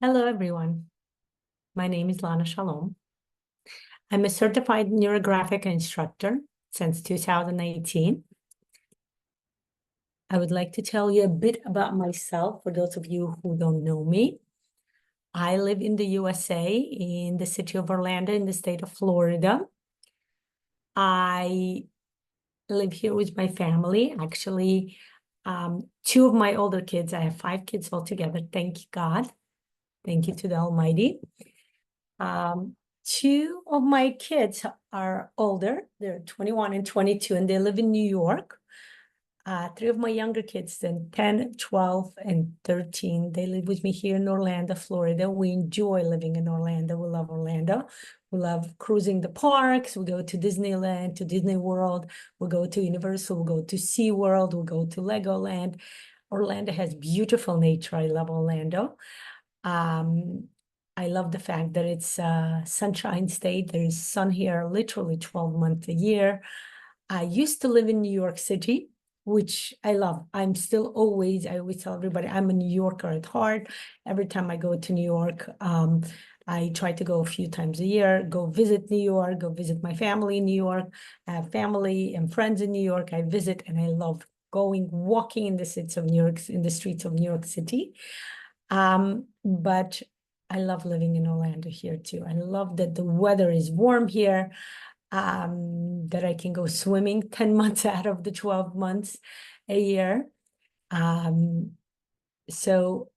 Hello, everyone. My name is Lana Shalom. I'm a certified neurographic instructor since 2018. I would like to tell you a bit about myself for those of you who don't know me. I live in the USA, in the city of Orlando, in the state of Florida. I live here with my family. Actually, two of my older kids, I have 5 kids altogether. Thank you, God. Thank you to the Almighty. Two of my kids are older. They're 21 and 22, and they live in New York. 3 of my younger kids, then 10, 12, and 13, they live with me here in Orlando, Florida. We enjoy living in Orlando. We love Orlando. We love cruising the parks. We go to Disneyland, to Disney World. We go to Universal. We go to SeaWorld. We go to Legoland. Orlando has beautiful nature. I love Orlando. I love the fact that it's a sunshine state. There is sun here literally 12 months a year. I used to live in New York City, which I love. I always tell everybody I'm a New Yorker at heart. Every time I go to New York, I try to go a few times a year, go visit New York, go visit my family in New York. I have family and friends in New York. I visit and I love walking in the streets of New York City. But I love living in Orlando here too. I love that the weather is warm here, that I can go swimming 10 months out of the 12 months a year. So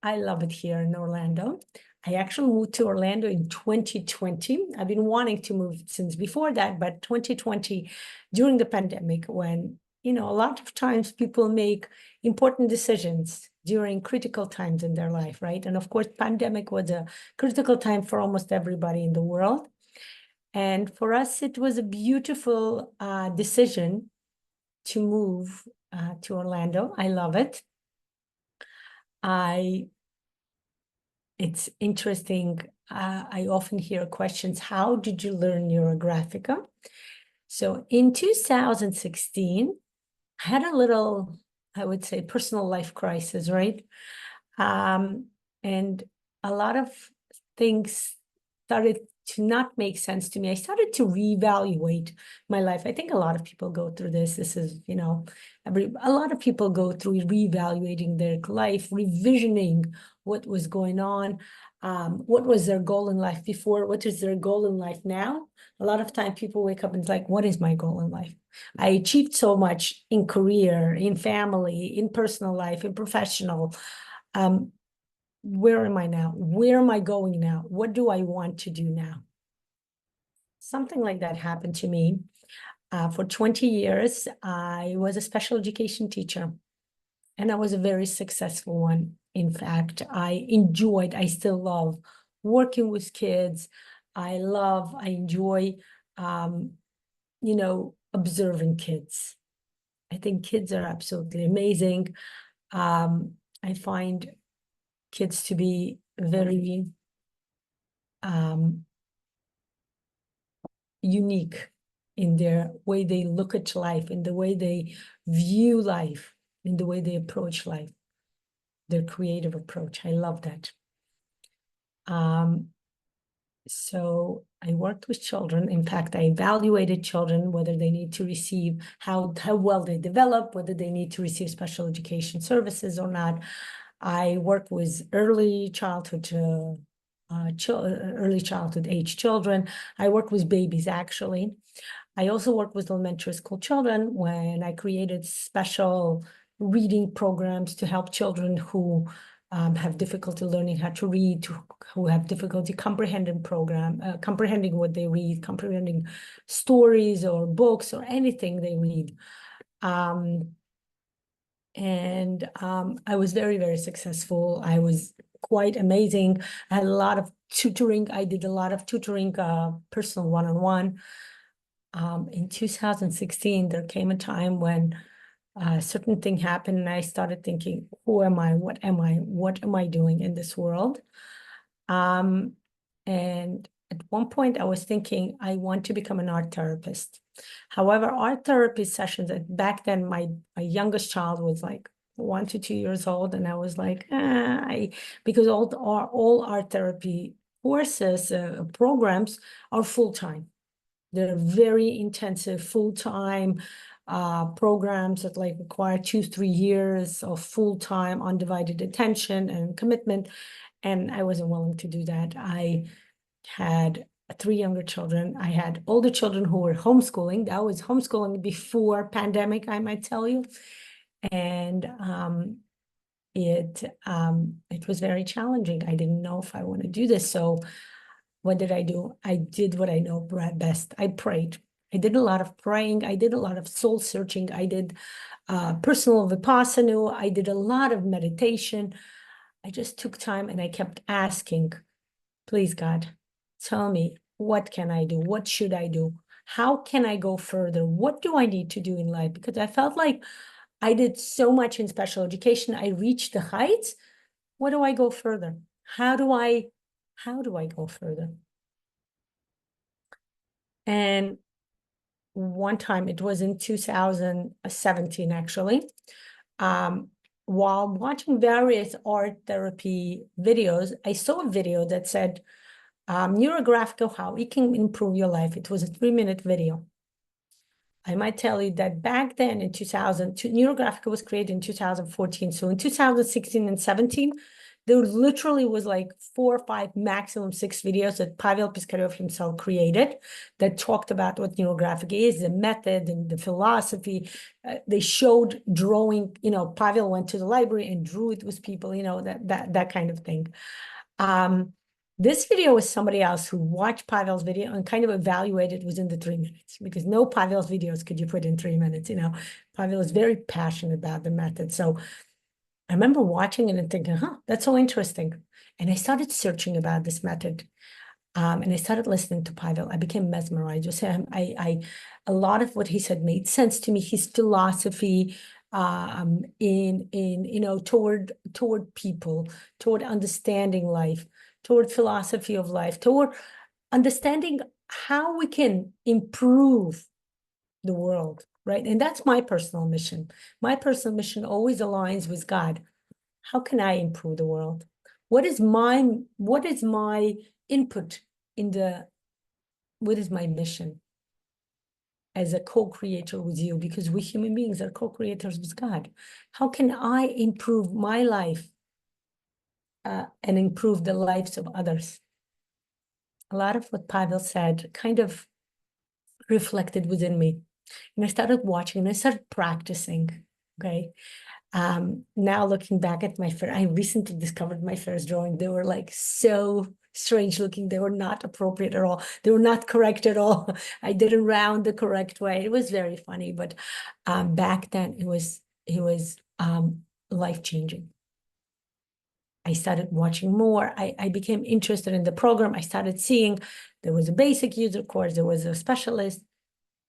I love it here in Orlando. I actually moved to Orlando in 2020. I've been wanting to move since before that, but 2020, during the pandemic, when, a lot of times people make important decisions during critical times in their life, right? And of course, pandemic was a critical time for almost everybody in the world. And for us, it was a beautiful decision to move to Orlando. I love it. It's interesting. I often hear questions, how did you learn NeuroGraphica? So in 2016, I had a little, I would say, personal life crisis, right? And a lot of things started to not make sense to me. I started to reevaluate my life. I think a lot of people go through this. This is, a lot of people go through reevaluating their life, revisioning what was going on, what was their goal in life before, what is their goal in life now. A lot of time people wake up and it's like, what is my goal in life? I achieved so much in career, in family, in personal life, in professional. Where am I now? Where am I going now? What do I want to do now? Something like that happened to me. For 20 years, I was a special education teacher, and I was a very successful one. In fact, I still love working with kids. I enjoy, observing kids. I think kids are absolutely amazing. I find kids to be very unique in their way they look at life, in the way they view life, in the way they approach life, their creative approach. I love that. So I worked with children. In fact, I evaluated children, whether they need to receive, how well they develop, whether they need to receive special education services or not. I work with early childhood age children. I work with babies, actually. I also work with elementary school children when I created special reading programs to help children who have difficulty learning how to read, who have difficulty comprehending what they read, comprehending stories or books or anything they read. I was very, very successful. I was quite amazing. I had a lot of tutoring. I did a lot of tutoring, personal one-on-one. In 2016, there came a time when a certain thing happened, and I started thinking, who am I? What am I? What am I doing in this world? And at one point, I was thinking, I want to become an art therapist. However, art therapy sessions, back then, my youngest child was like 1 to 2 years old, and I was like, because all art therapy courses, programs are full-time. They're very intensive, full-time programs that like require 2-3 years of full-time undivided attention and commitment. And I wasn't willing to do that. I had 3 younger children. I had older children who were homeschooling. That was homeschooling before pandemic, I might tell you. And it was very challenging. I didn't know if I want to do this. So what did I do? I did what I know best. I prayed. I did a lot of praying. I did a lot of soul searching. I did personal vipassana. I did a lot of meditation. I just took time and I kept asking, please, God, tell me, what can I do? What should I do? How can I go further? What do I need to do in life? Because I felt like I did so much in special education. I reached the heights. What do I go further? How do I go further? And one time, it was in 2017, actually, while watching various art therapy videos, I saw a video that said, NeuroGraphic, how it can improve your life. It was a 3-minute video. I might tell you that back then in 2000, NeuroGraphic was created in 2014. So in 2016 and 17, there literally was like 4 or 5, maximum 6 videos that Pavel Piskarev himself created that talked about what NeuroGraphic is, the method and the philosophy. They showed drawing, Pavel went to the library and drew it with people, that kind of thing. This video was somebody else who watched Pavel's video and kind of evaluated within the 3 minutes, because no Pavel's videos could you put in 3 minutes. Pavel is very passionate about the method. So I remember watching it and thinking, that's so interesting. And I started searching about this method. And I started listening to Pavel. I became mesmerized with him. A lot of what he said made sense to me. His philosophy, toward people, toward understanding life, toward philosophy of life, toward understanding how we can improve the world, right? And that's my personal mission. My personal mission always aligns with God. How can I improve the world? What is my input what is my mission as a co-creator with you? Because we human beings are co-creators with God. How can I improve my life and improve the lives of others? A lot of what Pavel said kind of reflected within me. And I started watching and I started practicing, okay? Now looking back at I recently discovered my first drawing. They were like so strange looking. They were not appropriate at all. They were not correct at all. I didn't round the correct way. It was very funny, but back then it was life-changing. I started watching more. I became interested in the program. I started seeing there was a basic user course, there was a specialist,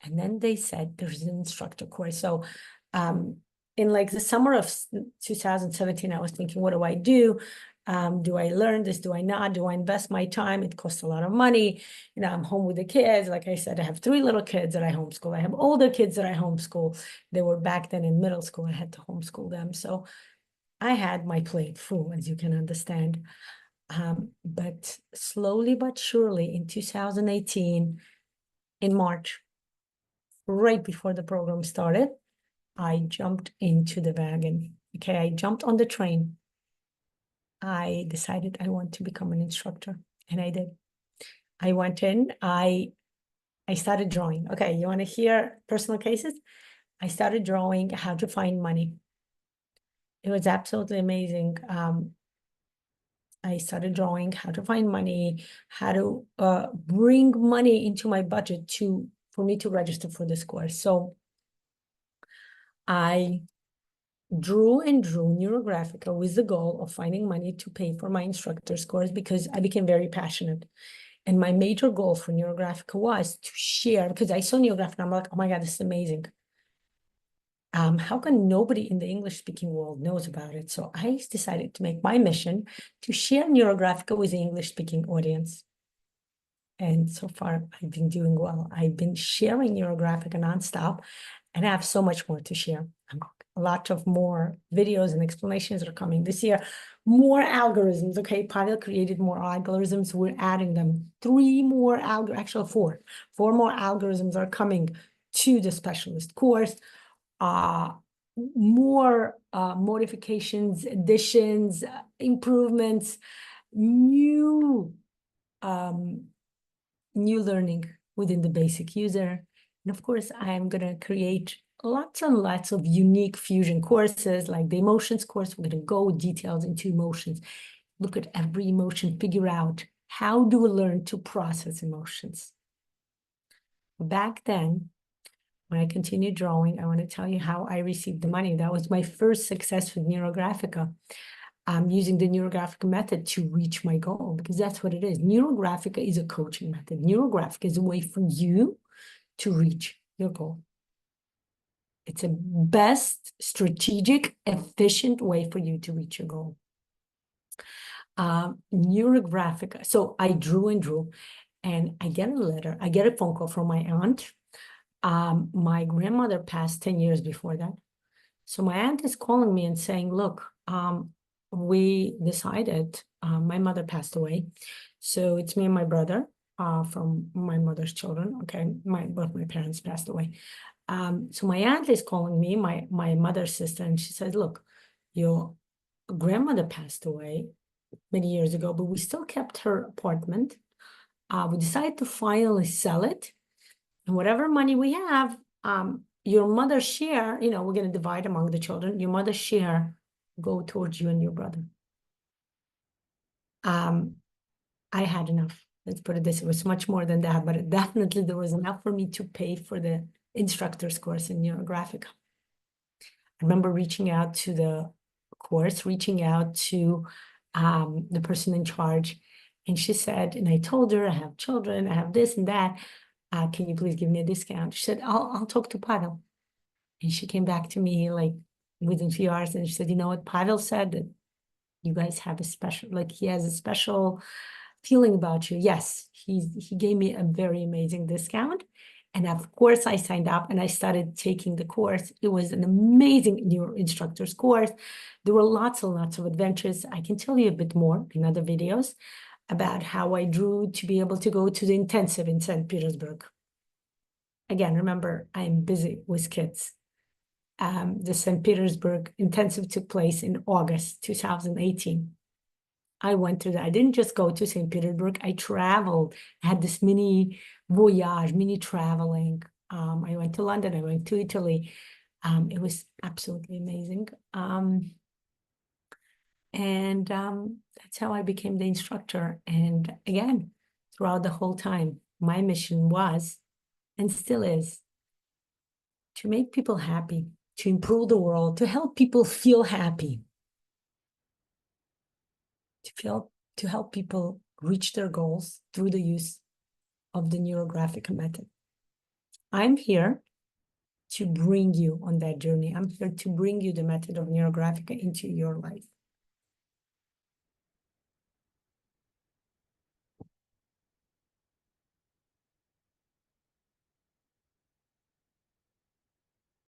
and then they said there's an instructor course. So in like the summer of 2017, I was thinking, what do I do? Do I learn this? Do I not? Do I invest my time? It costs a lot of money. I'm home with the kids. Like I said, I have 3 little kids that I homeschool. I have older kids that I homeschool. They were back then in middle school. I had to homeschool them. So I had my plate full, as you can understand. But slowly but surely in 2018, in March, right before the program started, I jumped into the wagon. Okay, I jumped on the train. I decided I want to become an instructor, and I did. I went in, I started drawing. Okay, you want to hear personal cases? I started drawing how to find money. It was absolutely amazing. I started drawing how to find money, how to bring money into my budget for me to register for this course. So I drew NeuroGraphica with the goal of finding money to pay for my instructor's course, because I became very passionate. And my major goal for NeuroGraphica was to share, because I saw NeuroGraphica, I'm like, oh my God, this is amazing. How come nobody in the English-speaking world knows about it? So I decided to make my mission to share NeuroGraphica with the English-speaking audience. And so far, I've been doing well. I've been sharing NeuroGraphica nonstop, and I have so much more to share. I'm a lot of more videos and explanations are coming this year. More algorithms, okay? Pavel created more algorithms. We're adding them. 3 more actually 4. 4 more algorithms are coming to the specialist course. More modifications, additions, improvements, new learning within the basic user. And of course, I'm going to create lots and lots of unique fusion courses, like the emotions course. We're going to go details into emotions, look at every emotion, figure out how do we learn to process emotions. Back then, when I continued drawing, I want to tell you how I received the money. That was my first success with NeuroGraphica. I'm using the NeuroGraphic method to reach my goal, because that's what it is. NeuroGraphica is a coaching method. NeuroGraphic is a way for you to reach your goal. It's a best, strategic, efficient way for you to reach your goal. NeuroGraphica. So I drew and drew, and I get a letter. I get a phone call from my aunt. My grandmother passed 10 years before that. So my aunt is calling me and saying, look, we decided, my mother passed away. So it's me and my brother from my mother's children. Okay, both my parents passed away. So my aunt is calling me, my mother's sister, and she says, look, your grandmother passed away many years ago, but we still kept her apartment. We decided to finally sell it. And whatever money we have, your mother's share, we're going to divide among the children. Your mother's share go towards you and your brother. I had enough. Let's put it this way. It was much more than that, but definitely there was enough for me to pay for the instructor's course in NeuroGraphic. I remember reaching out to the course, reaching out to the person in charge. And she said, and I told her, I have children, I have this and that. Can you please give me a discount? She said, I'll talk to Pavel. And she came back to me like within a few hours, and she said, you know what, Pavel said that you guys have a special, like he has a special feeling about you. Yes, he gave me a very amazing discount. And of course, I signed up and I started taking the course. It was an amazing new instructor's course. There were lots and lots of adventures. I can tell you a bit more in other videos about how I drew to be able to go to the intensive in St. Petersburg. Again, remember, I'm busy with kids. The St. Petersburg intensive took place in August 2018. I went through that. I didn't just go to St. Petersburg. I traveled. I had this mini voyage, mini traveling. I went to London. I went to Italy. It was absolutely amazing. And that's how I became the instructor. And again, throughout the whole time, my mission was, and still is, to make people happy, to improve the world, to help people feel happy, to help people reach their goals through the use of the NeuroGraphic method. I'm here to bring you on that journey. I'm here to bring you the method of NeuroGraphic into your life.